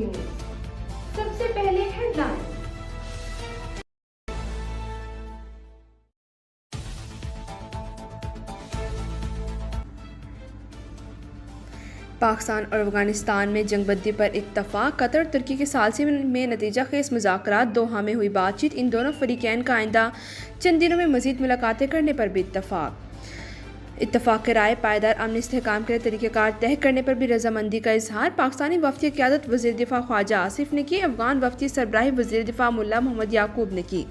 TV news. सबसे पहले headline. Pakistan और अफगानिस्तान में जंगबंदी पर इत्तफाक। कतर तुर्की के सालसी में नतीजा खेज मुज़ाकरात। दोहा में हुई बातचीत। इन दोनों फरीकैन का आइंदा चंद दिनों में मज़ीद मुलाकातें करने पर भी इत्तफाक के राय पायदार अमन इस्तेहकाम के लिए तरीक़ेकार तय करने पर भी रजामंदी का इजहार। पाकिस्तानी वफ़द की क़यादत वज़ीर दिफ़ा ख्वाजा आसिफ ने की। अफगान वफ़द की सरबराही वज़ीर दिफ़ा मुल्ला मोहम्मद याकूब ने की।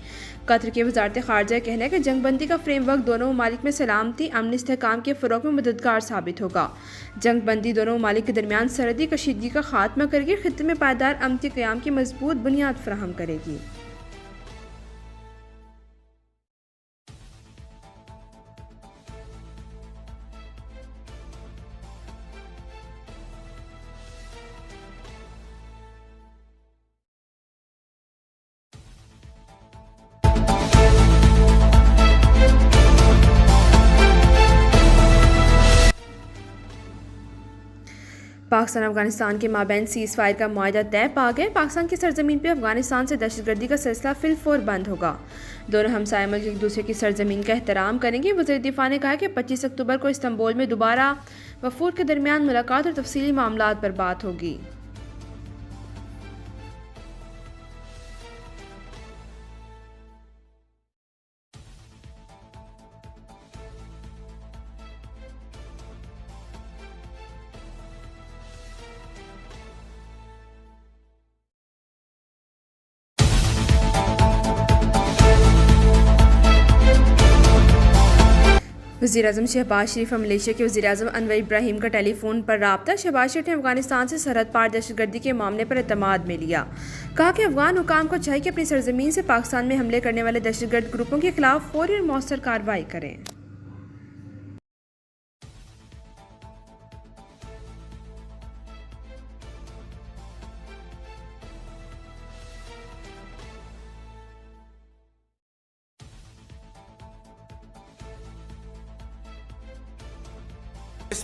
कतर की वज़ारत ख़ारजा का कहना है कि जंगबंदी का फ्रेमवर्क दोनों ममालिक में सलामती अमन इस्तेहकाम के फ़रोग़ में मददगार साबित होगा। जंगबंदी दोनों ममालिक के दरमियान सरहदी कशीदगी का खात्मा करेगी, खित्ते में पायदार अमन के क़याम की मजबूत बुनियाद फराहम करेगी। पाकिस्तान अफगानिस्तान के माबैन सीज़ फायर का मुआहदा तय पा गया। पाकिस्तान की सरजमीन पर अफगानिस्तान से दहशतगर्दी का सिलसिला फिलफौर बंद होगा। दोनों हमसाया मुल्क एक दूसरे की सरजमीन का एहतराम करेंगे। वज़ीर दिफ़ा ने कहा कि 25 अक्टूबर को इस्तांबुल में दोबारा वफूद के दरमियान मुलाकात और तफसीली मामलात पर बात होगी। वज़ीर-ए-आज़म शहबाज शरीफ और मलेशिया के वज़ीर-ए-आज़म अनवर इब्राहिम का टेलीफोन पर राब्ता। शहबाज शरीफ ने अफगानिस्तान से सरहद पार दहशतगर्दी के मामले पर एतमाद में लिया। कहा कि अफगान हुकाम को चाहिए कि अपनी सरजमीन से पाकिस्तान में हमले करने वाले दहशतगर्द ग्रुपों के खिलाफ फौरी और मौसर कार्रवाई करें।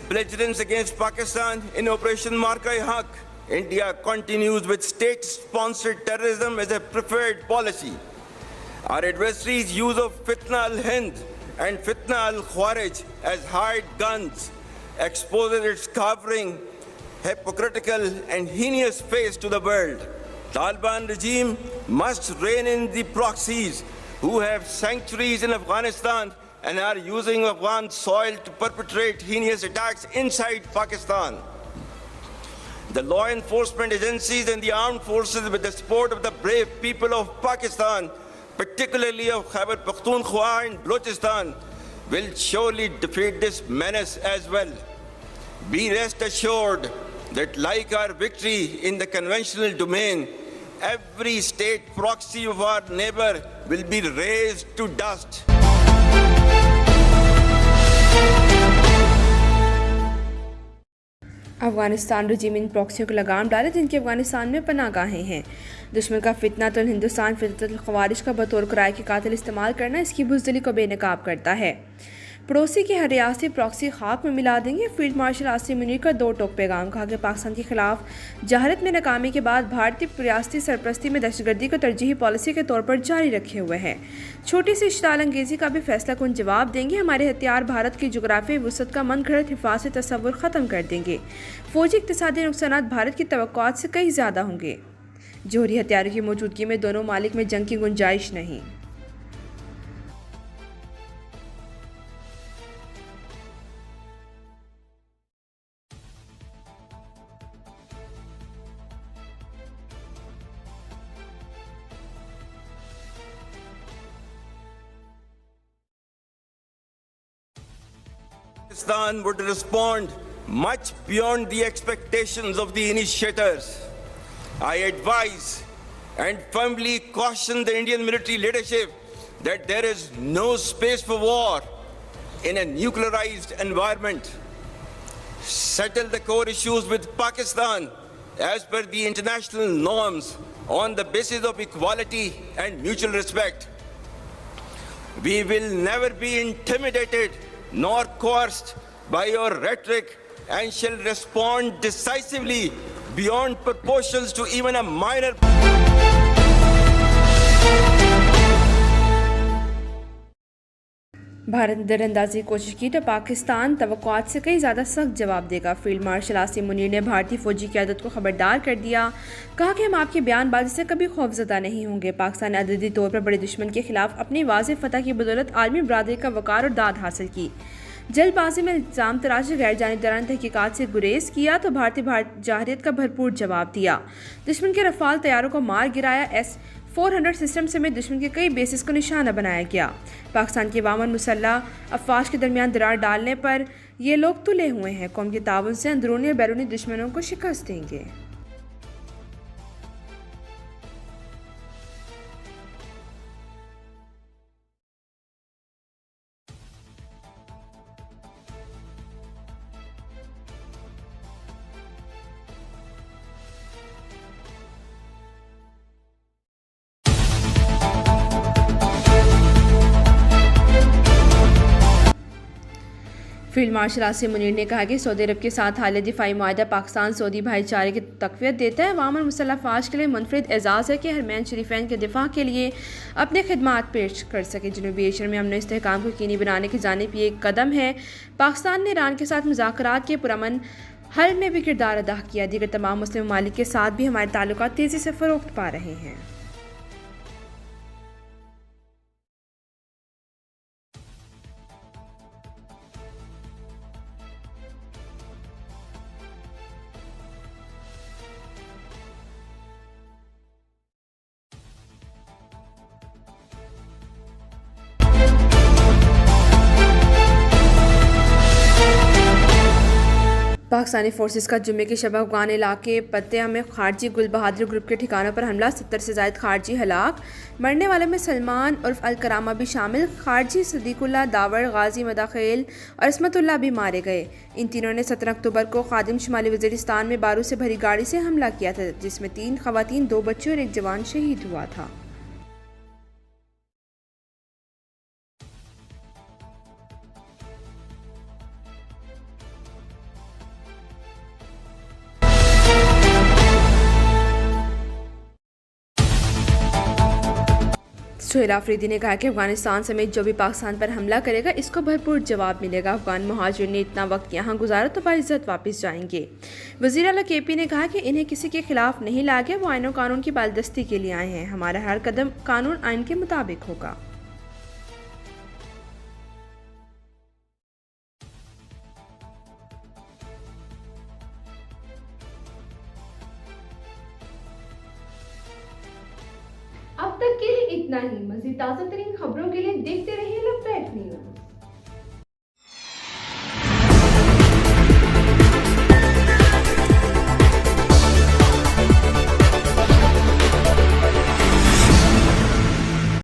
Belligerence against Pakistan in Operation Marka-e-Haq, India continues with state-sponsored terrorism as a preferred policy. Our adversaries' use of Fitna al-Hind and Fitna al-Khawarij as hired guns exposes its cowering, hypocritical and heinous face to the world. Taliban regime must rein in the proxies who have sanctuaries in Afghanistan and are using Afghan soil to perpetrate heinous attacks inside Pakistan. The law enforcement agencies and the armed forces, with the support of the brave people of Pakistan, particularly of Khyber Pakhtunkhwa and Balochistan, will surely defeat this menace as well. Be rest assured that, like our victory in the conventional domain, every state proxy of our neighbor will be razed to dust. Afghanistan रजीम इन प्रॉक्सियों को लगाम डाले जिनकी अफगानिस्तान में पनाहगाहें हैं। दुश्मन का फितना तो हिंदुस्तान फितरतुल ख़वारिज का बतौर किराए के कातिल इस्तेमाल करना इसकी बुज़दिली को बेनकाब करता है। पड़ोसी की हर रियासती प्रॉक्सी खाक में मिला देंगे। फील्ड मार्शल आसिम मुनीर का दो टोक पैगाम। कहा कि पाकिस्तान के खिलाफ जहारत में नाकामी के बाद भारतीय रियासती सरपरस्ती में दहशतगर्दी को तरजीही पॉलिसी के तौर पर जारी रखे हुए है। छोटी सी इश्ताल अंगेज़ी का भी फैसला कुन जवाब देंगे। हमारे हथियार भारत की जोग्राफी वसत का मन घड़त हिफाजती तस्वुर ख़त्म कर देंगे। फौजी इक़्तिसादी नुकसानात भारत की तवक्कुआत से कहीं ज़्यादा होंगे। जोहरी हथियारों की मौजूदगी में दोनों मालिक में जंग की गुंजाइश नहीं। Pakistan would respond much beyond the expectations of the initiators. I advise and firmly caution the Indian military leadership that there is no space for war in a nuclearized environment. Settle the core issues with Pakistan as per the international norms on the basis of equality and mutual respect. We will never be intimidated nor coerced by your rhetoric and shall respond decisively beyond proportions to even a minor. Bharat ने दरअंदाजी की कोशिश की तो पाकिस्तान तवक्कुआत से कई ज़्यादा सख्त जवाब देगा। फील्ड मार्शल आसिम मुनीर ने भारतीय फौजी क़यादत को खबरदार कर दिया। कहा कि हम आपकी बयानबाजी से कभी खौफजदा नहीं होंगे। पाकिस्तान ने अददी तौर पर बड़े दुश्मन के खिलाफ अपनी वाज़ेह फतह की बदौलत आलमी बरादरी का वक़ार और दाद हासिल की। जल्दबाजी में इल्ज़ाम तराशी गैर जानिबदाराना तहकीकात से गुरेज किया तो भारतीय जाहिरियत का भरपूर जवाब दिया। दुश्मन के रफ़ाल तैयारों को मार गिराया। S-400 सिस्टम समेत दुश्मन के कई बेसिस को निशाना बनाया गया। पाकिस्तान के वामन मुसल्लह अफवाज के दरमियान दरार डालने पर ये लोग तुले हुए हैं। कौम के ताउन से अंदरूनी और बैरूनी दुश्मनों को शिकस्त देंगे। फील्ड मार्शल आसिम मुनीर ने कहा कि सऊदी अरब के साथ हालिया दिफाई मुआहदा पाकिस्तान सऊदी भाईचारे की तक़वियत देता है। वामन मुसल्लह अफ़वाज के लिए मुनफरिद एजाज़ है कि हरमैन शरीफैन के दिफा के लिए अपने खिदमात पेश कर सके। जनूबी एशिया में अमन इस्तेहकाम को यकीनी बनाने की जानिब ये एक कदम है। पाकिस्तान ने ईरान के साथ मुज़ाकरात के पुरअमन हल में भी किरदार अदा किया। दीगर तमाम मुस्लिम ममालिक के साथ भी हमारे ताल्लुकात तेज़ी से फ़रोग़ पा रहे हैं। पाकिस्तानी फोर्सेस का जुम्मे की शब अफगान इलाके पत्तिया में खारजी गुल बहादुर ग्रुप के ठिकानों पर हमला। 70 से ज़ायद खारजी हलाक। मरने वाले में सलमान उर्फ अल करामा भी शामिल। खारजी सदीकुल्ला दावर, गाजी मदाखेल और इसमतुल्ला भी मारे गए। इन तीनों ने 17 अक्टूबर को खादिम शुमाली वज़ीरिस्तान में बारूद से भरी गाड़ी से हमला किया था, जिसमें 3 ख़वातीन, 2 बच्चे और 1 जवान शहीद हुआ था। सुहेल आफरीदी ने कहा कि अफगानिस्तान समेत जो भी पाकिस्तान पर हमला करेगा इसको भरपूर जवाब मिलेगा। अफगान मुहाजिर ने इतना वक्त यहाँ गुजारा तो बाइज्जत वापस जाएंगे। वज़ीर आला KP ने कहा कि इन्हें किसी के खिलाफ नहीं लाया गया, वो आईन और कानून की बालदस्ती के लिए आए हैं। हमारा हर कदम कानून आइन के मुताबिक होगा। अब तक के लिए इतना ही। मज़ीद ताज़ा तरीन खबरों के लिए देखते रहिए लपैट न्यूज़।